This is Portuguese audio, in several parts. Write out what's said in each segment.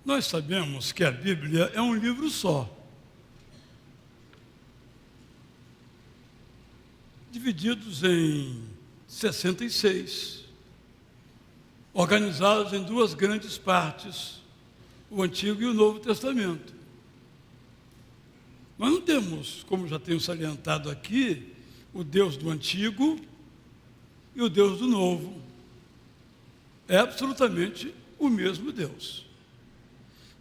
Nós sabemos que a Bíblia é um livro só, divididos em 66, organizados em duas grandes partes, o Antigo e o Novo Testamento. Nós não temos, como já tenho salientado aqui, o Deus do Antigo e o Deus do Novo. É absolutamente o mesmo Deus.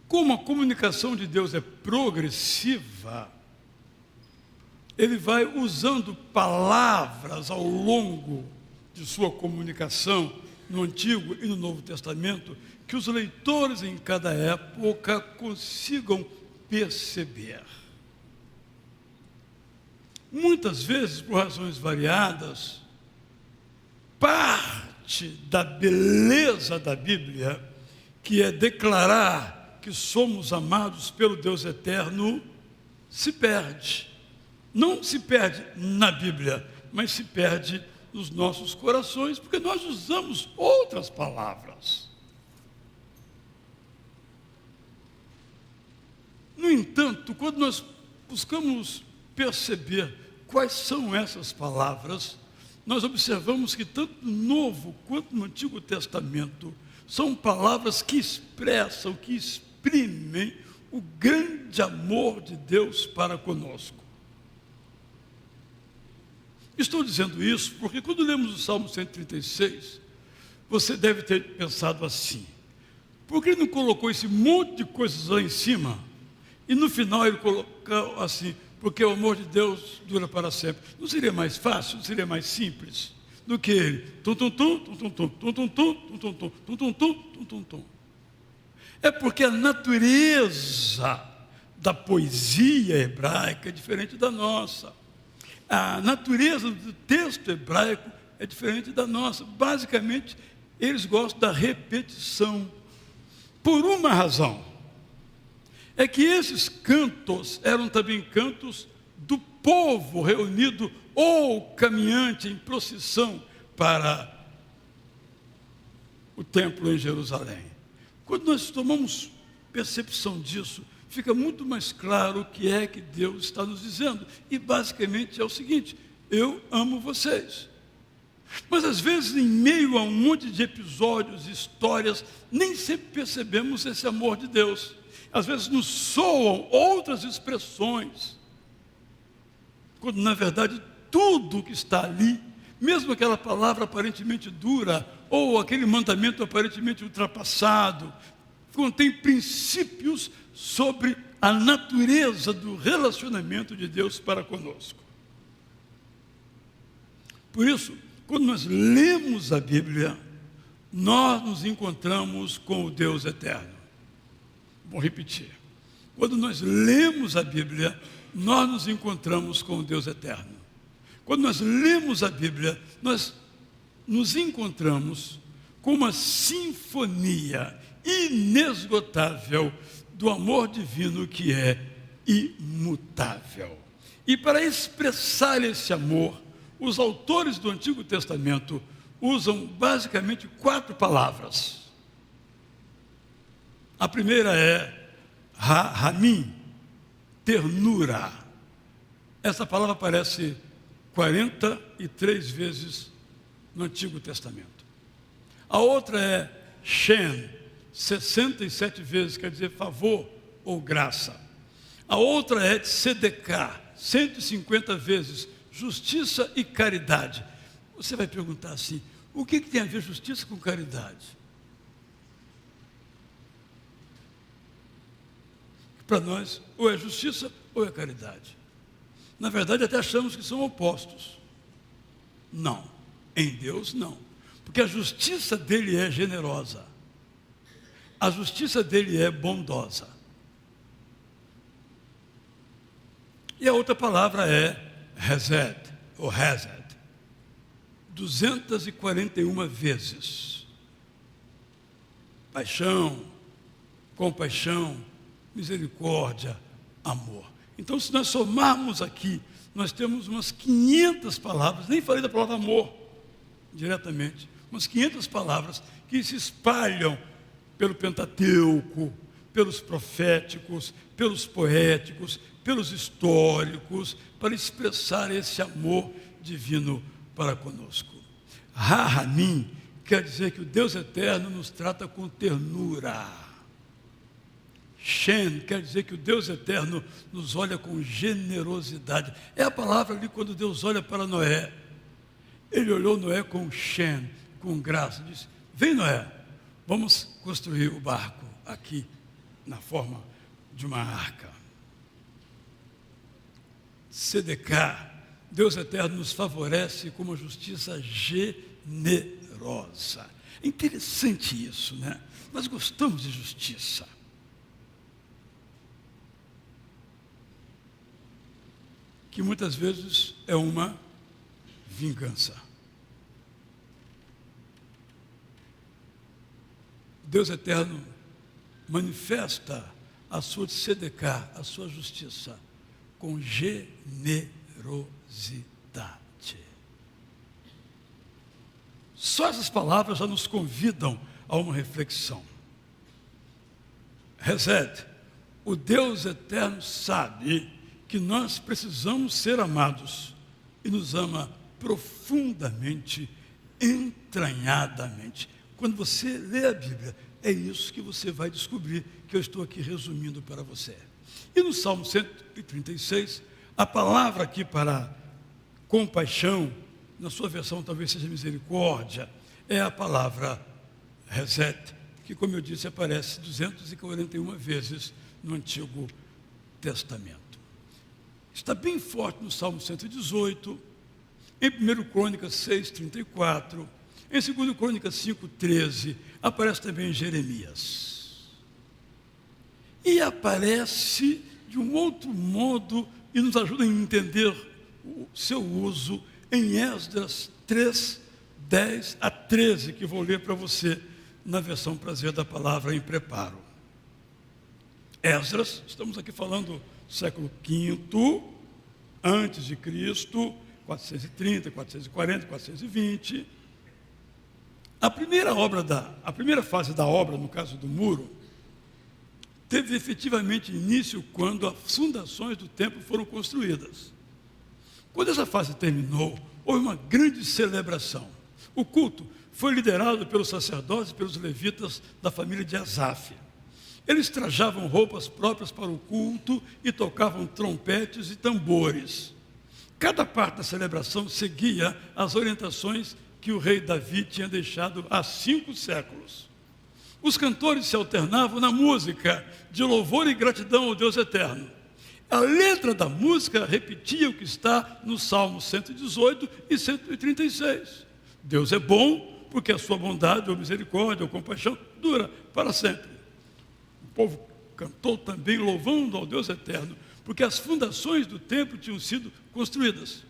Como a comunicação de Deus é progressiva, ele vai usando palavras ao longo de sua comunicação no Antigo e no Novo Testamento, que os leitores em cada época consigam perceber. Muitas vezes, por razões variadas, parte da beleza da Bíblia, que é declarar que somos amados pelo Deus eterno, se perde. Não se perde na Bíblia, mas se perde nos nossos corações, porque nós usamos outras palavras. No entanto, quando nós buscamos perceber quais são essas palavras, nós observamos que tanto no Novo quanto no Antigo Testamento são palavras que expressam, que exprimem o grande amor de Deus para conosco. Estou dizendo isso porque quando lemos o Salmo 136, você deve ter pensado assim: por que ele não colocou esse monte de coisas lá em cima e no final ele colocou assim, porque o amor de Deus dura para sempre? Não seria mais fácil, não seria mais simples do que ele? Tum, tum, tum, tum, tum, tum, tum, tum, tum, tum, tum, tum, tum, tum, tum, tum, tum. É porque a natureza da poesia hebraica é diferente da nossa. A natureza do texto hebraico é diferente da nossa. Basicamente, eles gostam da repetição. Por uma razão. É que esses cantos eram também cantos do povo reunido ou caminhante em procissão para o templo em Jerusalém. Quando nós tomamos percepção disso, fica muito mais claro o que é que Deus está nos dizendo. E basicamente é o seguinte: eu amo vocês. Mas às vezes, em meio a um monte de episódios, histórias, nem sempre percebemos esse amor de Deus. Às vezes nos soam outras expressões, quando na verdade tudo que está ali, mesmo aquela palavra aparentemente dura, ou aquele mandamento aparentemente ultrapassado, contém princípios sobre a natureza do relacionamento de Deus para conosco. Por isso, quando nós lemos a Bíblia, nós nos encontramos com o Deus eterno. Vou repetir. Quando nós lemos a Bíblia, nós nos encontramos com o Deus eterno. Quando nós lemos a Bíblia, nós nos encontramos com uma sinfonia inesgotável do amor divino que é imutável. E para expressar esse amor, os autores do Antigo Testamento usam basicamente 4 palavras. A primeira é Rahamim, ternura. Essa palavra aparece 43 vezes no Antigo Testamento. A outra é Shem, 67 vezes, quer dizer favor ou graça. A outra é Tzedekah, 150 vezes, justiça e caridade. Você vai perguntar assim: o que tem a ver justiça com caridade? Para nós, ou é justiça ou é caridade. Na verdade, até achamos que são opostos. Não, em Deus não. Porque a justiça dele é generosa. A justiça dele é bondosa. E a outra palavra é Hesed, ou Hesed. 241 vezes. Paixão, compaixão, misericórdia, amor. Então, se nós somarmos aqui, nós temos umas 500 palavras, nem falei da palavra amor diretamente, umas 500 palavras que se espalham pelo Pentateuco, pelos proféticos, pelos poéticos, pelos históricos, para expressar esse amor divino para conosco. Rahamim quer dizer que o Deus eterno nos trata com ternura. Shen quer dizer que o Deus eterno nos olha com generosidade. É a palavra ali quando Deus olha para Noé. Ele olhou Noé com Shen, com graça, disse: vem, Noé, vamos construir o barco aqui na forma de uma arca. CDK, Deus eterno nos favorece com uma justiça generosa. É interessante isso, né? Nós gostamos de justiça. Que muitas vezes é uma vingança. Deus eterno manifesta a sua tzedekah, a sua justiça, com generosidade. Só essas palavras já nos convidam a uma reflexão. Hesed, o Deus eterno sabe que nós precisamos ser amados e nos ama profundamente, entranhadamente. Quando você lê a Bíblia, é isso que você vai descobrir, que eu estou aqui resumindo para você. E no Salmo 136, a palavra aqui para compaixão, na sua versão talvez seja misericórdia, é a palavra Hesed, que, como eu disse, aparece 241 vezes no Antigo Testamento. Está bem forte no Salmo 118, em 1 Crônicas 6:34, em 2 Crônicas 5:13, aparece também em Jeremias. E aparece de um outro modo e nos ajuda a entender o seu uso em Esdras 3:10-13, que vou ler para você na versão Prazer da Palavra em Preparo. Esdras, estamos aqui falando século V, antes de Cristo, 430, 440, 420. A primeira fase da obra, no caso do muro, teve efetivamente início quando as fundações do templo foram construídas. Quando essa fase terminou, houve uma grande celebração. O culto foi liderado pelos sacerdotes e pelos levitas da família de Asaf. Eles trajavam roupas próprias para o culto e tocavam trompetes e tambores. Cada parte da celebração seguia as orientações que o rei Davi tinha deixado há 5 séculos. Os cantores se alternavam na música de louvor e gratidão ao Deus eterno. A letra da música repetia o que está no Salmo 118 e 136. Deus é bom porque a sua bondade, ou misericórdia, ou compaixão dura para sempre. O povo cantou também louvando ao Deus eterno, porque as fundações do templo tinham sido construídas.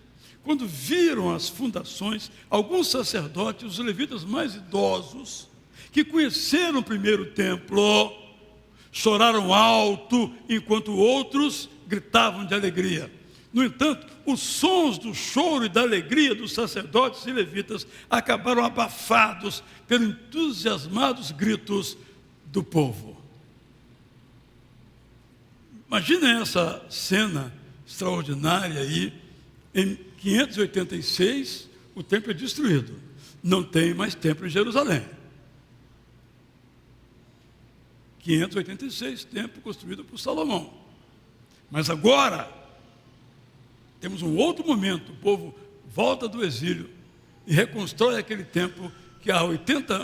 Quando viram as fundações, alguns sacerdotes, os levitas mais idosos, que conheceram o primeiro templo, choraram alto, enquanto outros gritavam de alegria. No entanto, os sons do choro e da alegria dos sacerdotes e levitas acabaram abafados pelos entusiasmados gritos do povo. Imaginem essa cena extraordinária aí. Em 586, o templo é destruído. Não tem mais templo em Jerusalém. 586, templo construído por Salomão. Mas agora, temos um outro momento. O povo volta do exílio e reconstrói aquele templo que há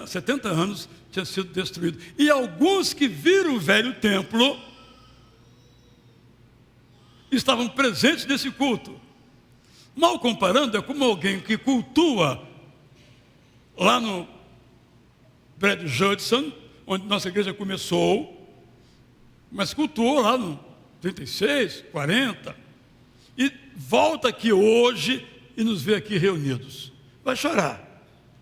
70 anos tinha sido destruído. E alguns que viram o velho templo estavam presentes nesse culto. Mal comparando, é como alguém que cultua lá no prédio Judson, onde nossa igreja começou, mas cultuou lá no 36, 40, e volta aqui hoje e nos vê aqui reunidos. Vai chorar.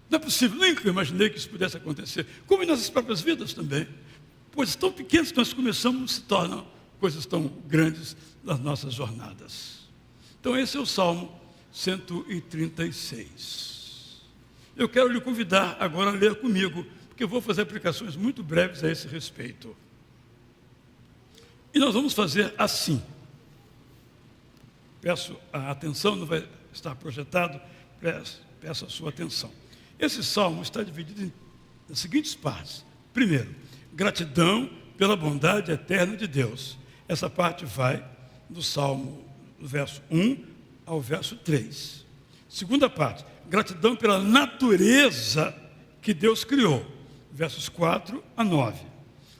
Não é possível, nunca imaginei que isso pudesse acontecer. Como em nossas próprias vidas também. Coisas tão pequenas que nós começamos se tornam coisas tão grandes nas nossas jornadas. Então esse é o Salmo 136. Eu quero lhe convidar agora a ler comigo, porque eu vou fazer aplicações muito breves a esse respeito. E nós vamos fazer assim. Peço a atenção, não vai estar projetado, peço a sua atenção. Esse salmo está dividido nas seguintes partes. Primeiro, gratidão pela bondade eterna de Deus. Essa parte vai do salmo, do verso 1 ao verso 3. Segunda parte, gratidão pela natureza que Deus criou, versos 4 a 9.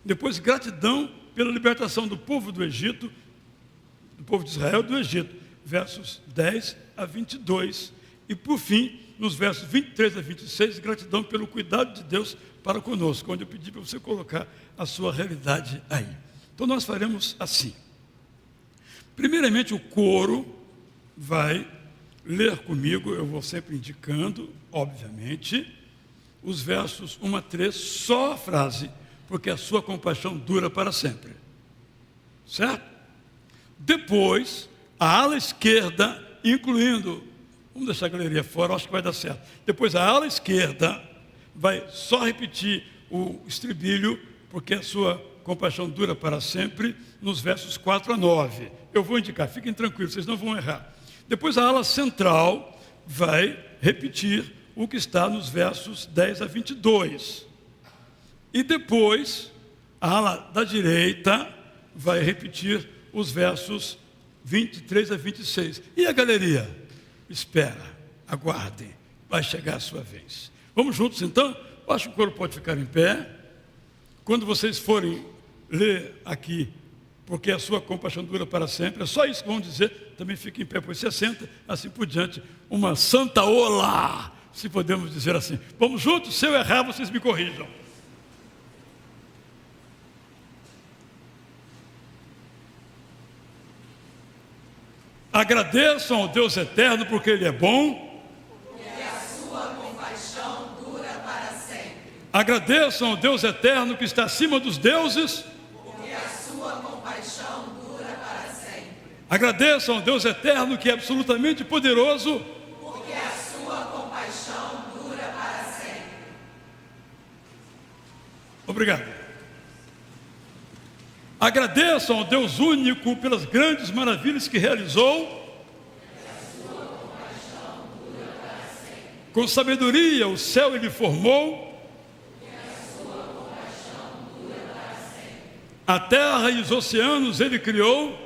Depois, gratidão pela libertação do povo do Egito, do povo de Israel do Egito, versos 10 a 22. E por fim, nos versos 23 a 26, gratidão pelo cuidado de Deus para conosco, onde eu pedi para você colocar a sua realidade aí. Então nós faremos assim. Primeiramente, o coro vai ler comigo, eu vou sempre indicando, obviamente, os versos 1 a 3, só a frase, porque a sua compaixão dura para sempre. Certo? Depois, a ala esquerda, incluindo, vamos deixar a galeria fora, acho que vai dar certo. Depois, a ala esquerda vai só repetir o estribilho, porque a sua compaixão dura para sempre, nos versos 4 a 9. Eu vou indicar, fiquem tranquilos, vocês não vão errar. Depois, a ala central vai repetir o que está nos versos 10 a 22. E depois, a ala da direita vai repetir os versos 23 a 26. E a galeria? Espera, aguardem, vai chegar a sua vez. Vamos juntos então? Eu acho que o coro pode ficar em pé. Quando vocês forem ler aqui, porque a sua compaixão dura para sempre, é só isso que vão dizer, também fique em pé, pois 60, assim por diante, uma santa olá, se podemos dizer assim. Vamos juntos? Se eu errar, vocês me corrijam. Agradeçam ao Deus eterno, porque Ele é bom. Porque a sua compaixão dura para sempre. Agradeçam ao Deus eterno, que está acima dos deuses. Porque a sua compaixão dura para sempre. Agradeçam ao Deus eterno, que é absolutamente poderoso. Porque a sua compaixão dura para sempre. Obrigado. Agradeçam ao Deus único pelas grandes maravilhas que realizou. Com sabedoria o céu Ele formou. A terra e os oceanos Ele criou.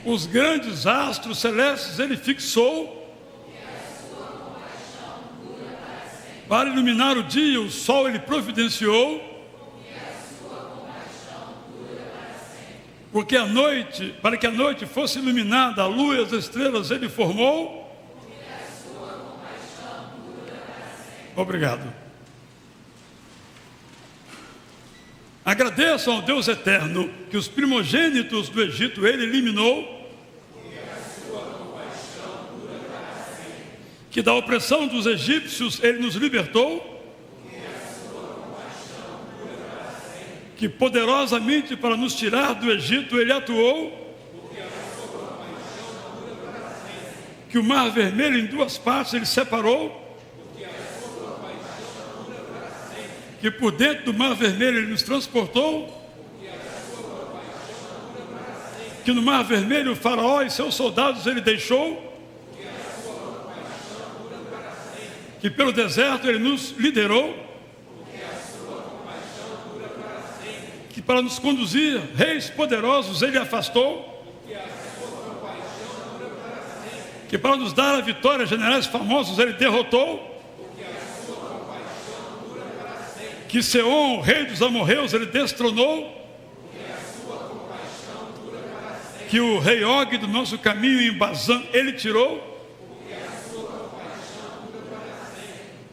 Os grandes astros celestes Ele fixou. Para iluminar o dia, o sol Ele providenciou. Porque para que a noite fosse iluminada, a lua e as estrelas Ele formou. Obrigado. Agradeçam ao Deus eterno, que os primogênitos do Egito Ele eliminou. Que da opressão dos egípcios Ele nos libertou. Que poderosamente para nos tirar do Egito Ele atuou. Que o mar vermelho em duas partes Ele separou. Que por dentro do mar vermelho Ele nos transportou. Que no mar vermelho o faraó e seus soldados Ele deixou. Que pelo deserto Ele nos liderou. Que para nos conduzir, reis poderosos Ele afastou. Que para nos dar a vitória, generais famosos Ele derrotou. Que Seom, o rei dos amorreus, Ele destronou. Que o rei Og do nosso caminho em Bazã Ele tirou.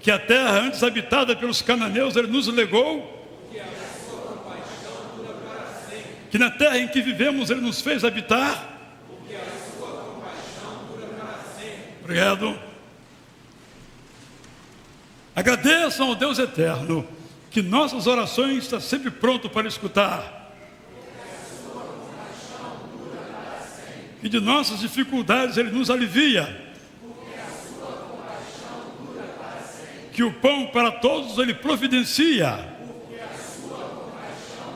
Que a terra antes habitada pelos cananeus Ele nos legou. Que na terra em que vivemos Ele nos fez habitar. Porque a sua compaixão dura para sempre. Obrigado. Agradeçam ao Deus eterno, que nossas orações estão sempre pronto para escutar. Porque a sua compaixão dura para sempre. Que de nossas dificuldades Ele nos alivia. Porque a sua compaixão dura para sempre. Que o pão para todos Ele providencia. Porque a sua compaixão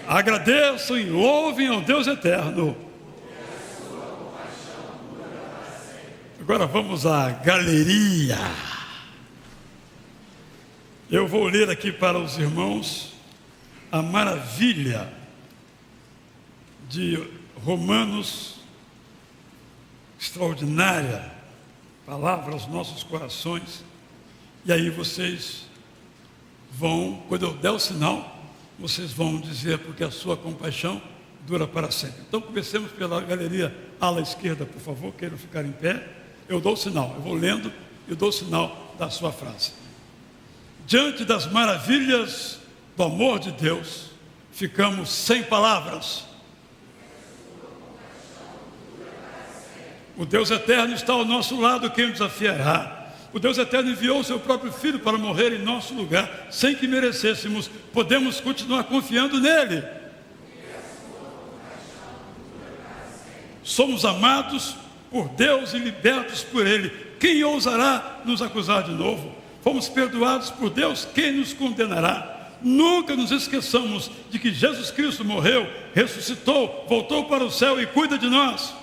Agradeçam e louvem ao Deus eterno. Agora vamos à galeria. Eu vou ler aqui para os irmãos a maravilha de Romanos, extraordinária palavra aos nossos corações. E aí vocês vão, quando eu der o sinal, vocês vão dizer, porque a sua compaixão dura para sempre. Então comecemos pela galeria ala esquerda, por favor, queiram ficar em pé. Eu dou o sinal, eu vou lendo e dou o sinal da sua frase. Diante das maravilhas do amor de Deus, ficamos sem palavras. O Deus eterno está ao nosso lado, quem o desafiará? O Deus eterno enviou o seu próprio Filho para morrer em nosso lugar, sem que merecêssemos. Podemos continuar confiando nele. Somos amados por Deus e libertos por ele. Quem ousará nos acusar de novo? Fomos perdoados por Deus, quem nos condenará? Nunca nos esqueçamos de que Jesus Cristo morreu, ressuscitou, voltou para o céu e cuida de nós.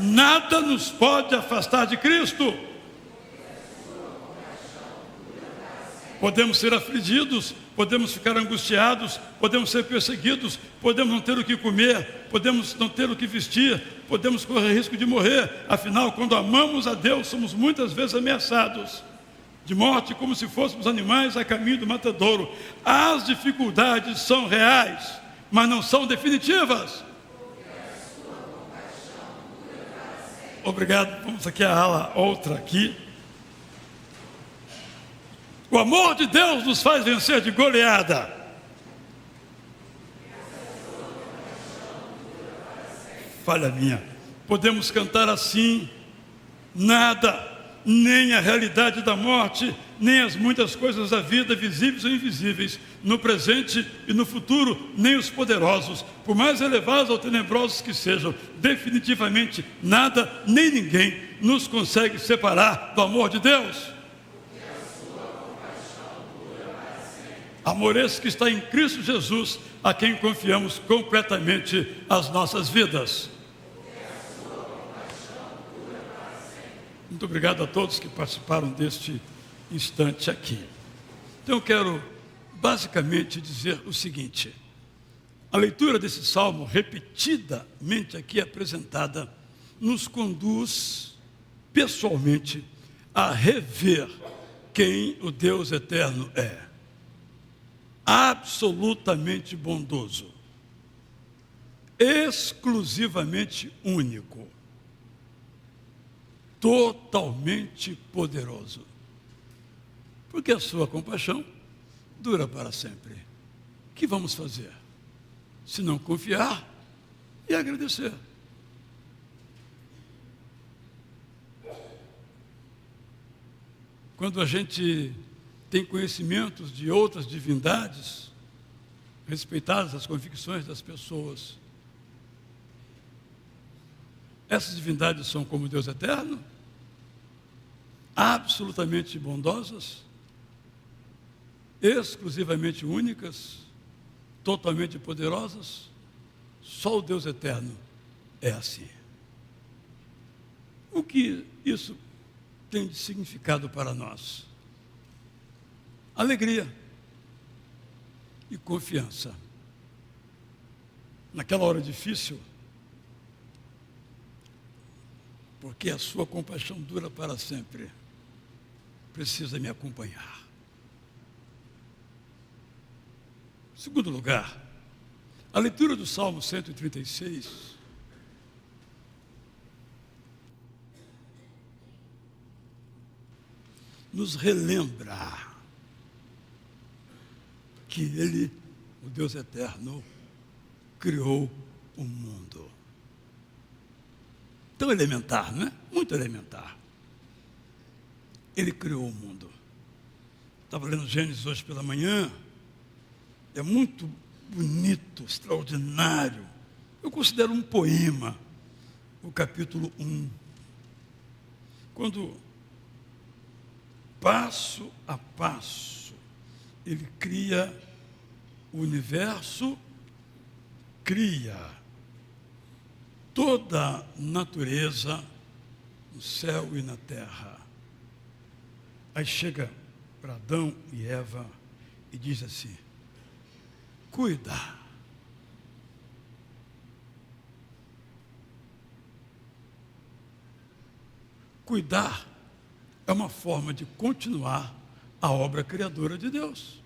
Nada nos pode afastar de Cristo. Podemos ser afligidos, podemos ficar angustiados, podemos ser perseguidos, podemos não ter o que comer, podemos não ter o que vestir, podemos correr risco de morrer. Afinal, quando amamos a Deus, somos muitas vezes ameaçados de morte, como se fôssemos animais a caminho do matadouro. As dificuldades são reais, mas não são definitivas. Obrigado. Vamos aqui à ala outra aqui. O amor de Deus nos faz vencer de goleada. Falha minha. Podemos cantar assim: nada, nem a realidade da morte, nem as muitas coisas da vida, visíveis ou invisíveis, no presente e no futuro, nem os poderosos, por mais elevados ou tenebrosos que sejam, definitivamente nada, nem ninguém nos consegue separar do amor de Deus. Amor esse que está em Cristo Jesus, a quem confiamos completamente as nossas vidas. Muito obrigado a todos que participaram deste instante aqui. Então eu quero basicamente dizer o seguinte: a leitura desse salmo, repetidamente aqui apresentada, nos conduz pessoalmente a rever quem o Deus eterno é. Absolutamente bondoso, exclusivamente único, totalmente poderoso, porque a sua compaixão dura para sempre. O que vamos fazer? Se não confiar e agradecer. Quando a gente tem conhecimentos de outras divindades, respeitadas as convicções das pessoas, essas divindades são como Deus eterno, absolutamente bondosas, exclusivamente únicas, totalmente poderosas. Só o Deus eterno é assim. O que isso tem de significado para nós? Alegria e confiança. Naquela hora difícil, porque a sua compaixão dura para sempre, precisa me acompanhar. Em segundo lugar, a leitura do Salmo 136 nos relembra que Ele, o Deus eterno, criou o mundo. Tão elementar, não é? Muito elementar. Ele criou o mundo. Estava lendo Gênesis hoje pela manhã. É muito bonito, extraordinário. Eu considero um poema, o capítulo 1. Quando, passo a passo, ele cria o universo cria toda a natureza no céu e na terra. Aí chega para Adão e Eva e diz assim: cuida. Cuidar é uma forma de continuar a obra criadora de Deus.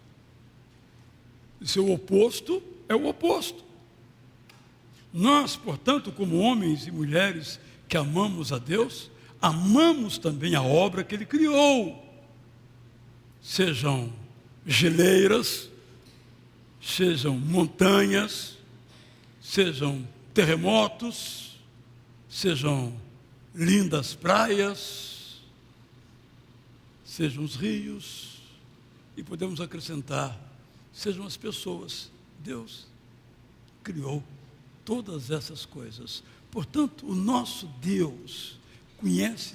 E seu oposto é o oposto. Nós, portanto, como homens e mulheres que amamos a Deus, amamos também a obra que Ele criou. Sejam geleiras, sejam montanhas, sejam terremotos, sejam lindas praias, sejam os rios, e podemos acrescentar, sejam as pessoas. Deus criou todas essas coisas. Portanto, o nosso Deus conhece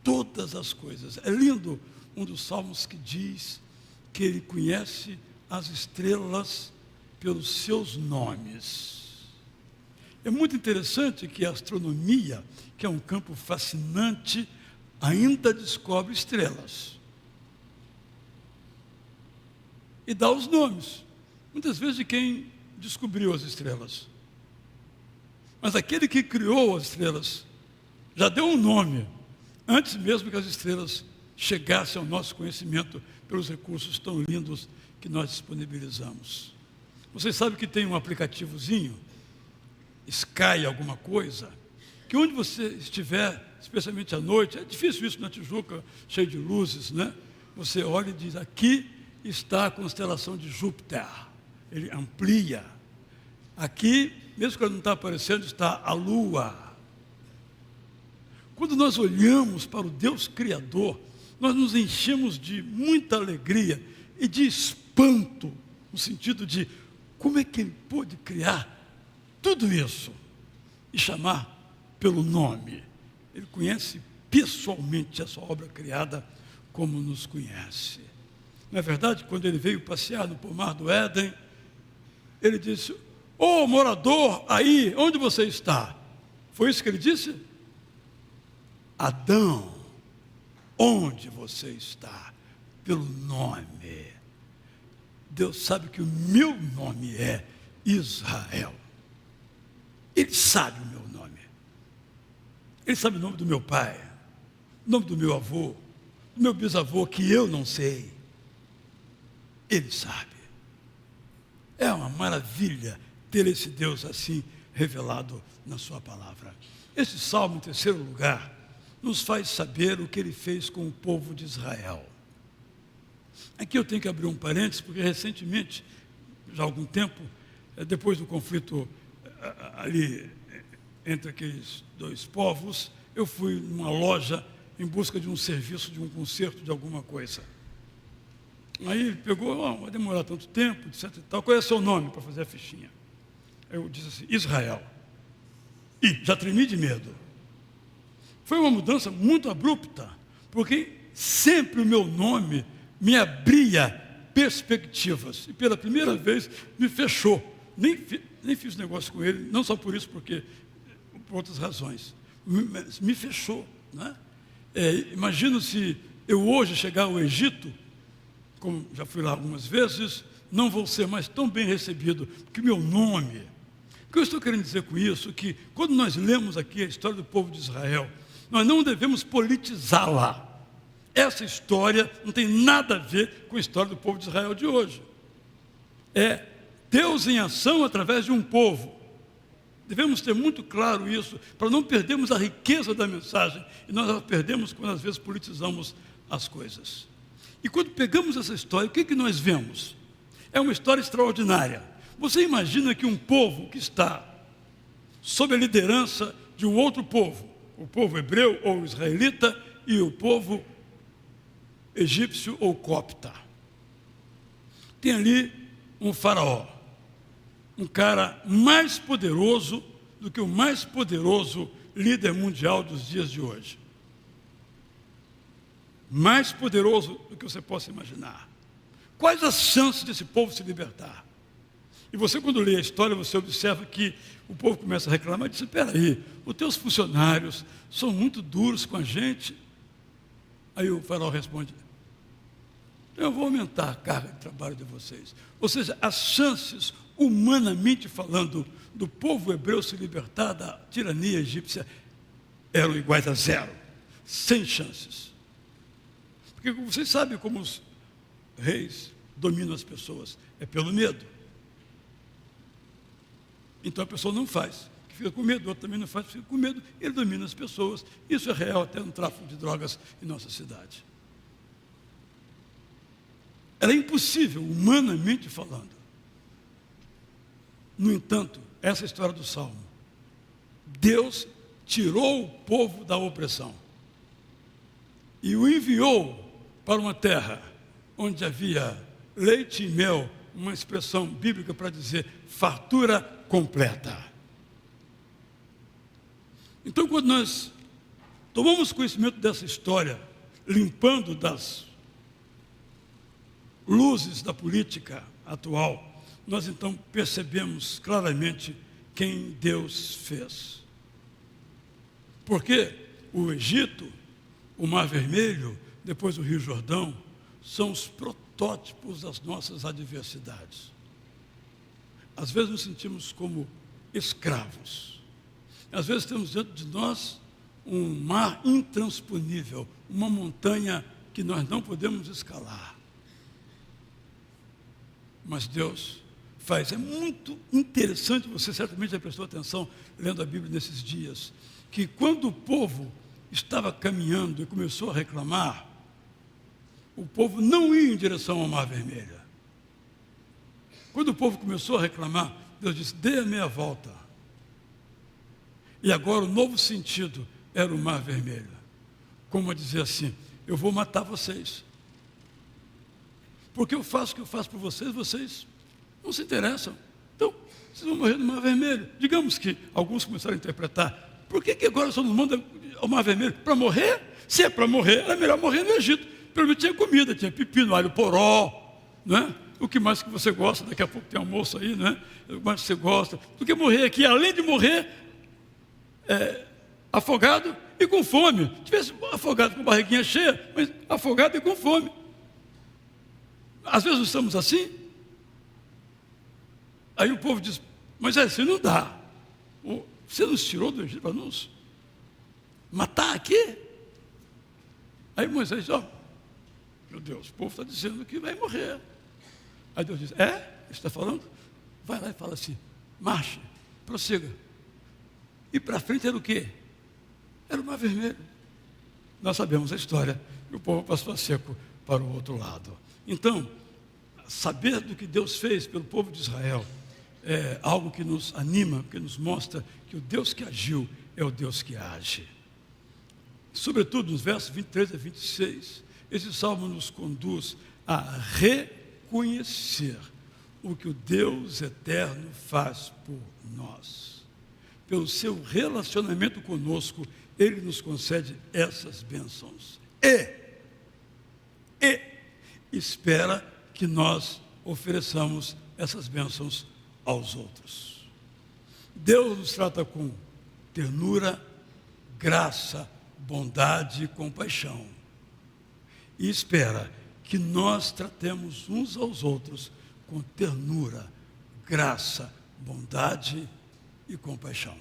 todas as coisas. É lindo um dos salmos que diz que Ele conhece as estrelas pelos seus nomes. É muito interessante que a astronomia, que é um campo fascinante, ainda descobre estrelas. E dá os nomes, muitas vezes de quem descobriu as estrelas. Mas aquele que criou as estrelas já deu um nome, antes mesmo que as estrelas chegassem ao nosso conhecimento pelos recursos tão lindos que nós disponibilizamos. Vocês sabem que tem um aplicativozinho, Sky alguma coisa, que onde você estiver, especialmente à noite, é difícil isso na Tijuca, cheio de luzes, né? Você olha e diz: aqui está a constelação de Júpiter. Ele amplia. Aqui, mesmo que ela não está aparecendo, está a Lua. Quando nós olhamos para o Deus Criador, nós nos enchemos de muita alegria e de espanto, no sentido de como é que Ele pôde criar tudo isso e chamar pelo nome. Ele conhece pessoalmente a sua obra criada como nos conhece. Não é verdade? Quando Ele veio passear no pomar do Éden, Ele disse: ô morador aí, onde você está? Foi isso que Ele disse? Adão, onde você está? Pelo nome. Deus sabe que o meu nome é Israel. Ele sabe o meu nome. Ele sabe o nome do meu pai, o nome do meu avô, do meu bisavô, que eu não sei. Ele sabe. É uma maravilha ter esse Deus assim revelado na sua palavra. Esse salmo, em terceiro lugar, nos faz saber o que Ele fez com o povo de Israel. Aqui eu tenho que abrir um parênteses, porque recentemente, já há algum tempo, depois do conflito ali entre aqueles dois povos, eu fui numa loja em busca de um serviço, de um conserto de alguma coisa. Aí ele pegou: vai demorar tanto tempo, etc e tal, qual é o seu nome para fazer a fichinha? Eu disse assim: Israel. E já tremi de medo. Foi uma mudança muito abrupta, porque sempre o meu nome me abria perspectivas, e pela primeira vez me fechou. Nem fiz negócio com ele, não só por isso, porque por outras razões. Me fechou, né? Imagino se eu hoje chegar ao Egito, como já fui lá algumas vezes, não vou ser mais tão bem recebido, porque meu nome. O que eu estou querendo dizer com isso? Que quando nós lemos aqui a história do povo de Israel, nós não devemos politizá-la. Essa história não tem nada a ver com a história do povo de Israel de hoje. É Deus em ação através de um povo. Devemos ter muito claro isso, para não perdermos a riqueza da mensagem, e nós a perdemos quando às vezes politizamos as coisas. E quando pegamos essa história, o que nós vemos? É uma história extraordinária. Você imagina que um povo que está sob a liderança de um outro povo, o povo hebreu ou israelita e o povo egípcio ou copta. Tem ali um faraó, um cara mais poderoso do que o mais poderoso líder mundial dos dias de hoje. Mais poderoso do que você possa imaginar. Quais as chances desse povo se libertar? E você, quando lê a história, você observa que o povo começa a reclamar e diz: espera aí, os teus funcionários são muito duros com a gente. Aí o faraó responde: eu vou aumentar a carga de trabalho de vocês. Ou seja, as chances, humanamente falando, do povo hebreu se libertar da tirania egípcia eram iguais a zero, sem chances. Porque vocês sabem como os reis dominam as pessoas, é pelo medo. Então a pessoa não faz, fica com medo, o outro também não faz, fica com medo, ele domina as pessoas. Isso é real até no tráfico de drogas em nossa cidade. Era impossível, humanamente falando. No entanto, essa história do Salmo, Deus tirou o povo da opressão e o enviou para uma terra onde havia leite e mel, uma expressão bíblica para dizer fartura completa. Então, quando nós tomamos conhecimento dessa história, limpando das luzes da política atual, nós então percebemos claramente quem Deus fez. Porque o Egito, o Mar Vermelho, depois o Rio Jordão, são os protótipos das nossas adversidades. Às vezes nos sentimos como escravos. Às vezes temos dentro de nós um mar intransponível, uma montanha que nós não podemos escalar. Mas Deus faz. É muito interessante, você certamente já prestou atenção lendo a Bíblia nesses dias, que quando o povo estava caminhando e começou a reclamar, o povo não ia em direção ao Mar Vermelho. Quando o povo começou a reclamar, Deus disse: dê a meia volta. E agora o novo sentido era o Mar Vermelho. Como a dizer assim: eu vou matar vocês. Porque eu faço o que eu faço por vocês, vocês não se interessam. Então, vocês vão morrer no Mar Vermelho. Digamos que alguns começaram a interpretar: por que agora só nos manda ao Mar Vermelho? Para morrer? Se é para morrer, era melhor morrer no Egito. Pelo menos tinha comida, tinha pepino, alho, poró, não é? O que mais que você gosta? Daqui a pouco tem almoço aí, não é? O que mais que você gosta? Do que morrer aqui, além de morrer afogado e com fome. Tivesse afogado com barriguinha cheia, mas afogado e com fome. Às vezes nós estamos assim. Aí o povo diz: mas assim não dá. Você nos tirou do Egito para nos matar aqui? Aí Moisés diz: ó, meu Deus, o povo está dizendo que vai morrer. Aí Deus diz: está falando? Vai lá e fala assim: marche, prossiga. E para frente era o quê? Era o Mar Vermelho. Nós sabemos a história, e o povo passou a seco para o outro lado. Então, saber do que Deus fez pelo povo de Israel é algo que nos anima, que nos mostra que o Deus que agiu é o Deus que age. Sobretudo nos versos 23 a 26, esse salmo nos conduz a reconhecer o que o Deus eterno faz por nós. Pelo seu relacionamento conosco, Ele nos concede essas bênçãos. E espera que nós ofereçamos essas bênçãos aos outros. Deus nos trata com ternura, graça, bondade e compaixão. E espera que nós tratemos uns aos outros com ternura, graça, bondade e compaixão.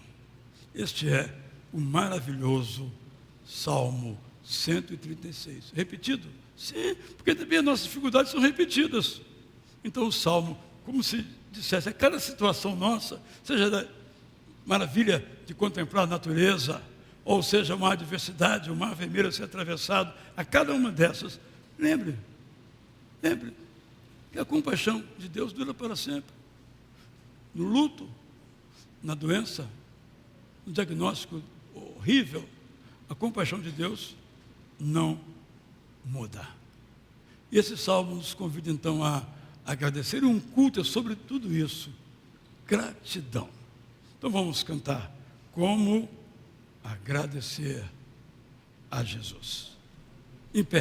Este é o maravilhoso Salmo 136. Repetido? Sim, porque também as nossas dificuldades são repetidas. Então o Salmo, como se dissesse, a cada situação nossa, seja da maravilha de contemplar a natureza, ou seja, uma adversidade, o Mar Vermelho a ser atravessado, a cada uma dessas, lembre que a compaixão de Deus dura para sempre. No luto, na doença, no diagnóstico horrível, a compaixão de Deus não muda. E esse salmo nos convida então a agradecer, e um culto é sobre tudo isso, gratidão. Então vamos cantar como agradecer a Jesus. Em pé.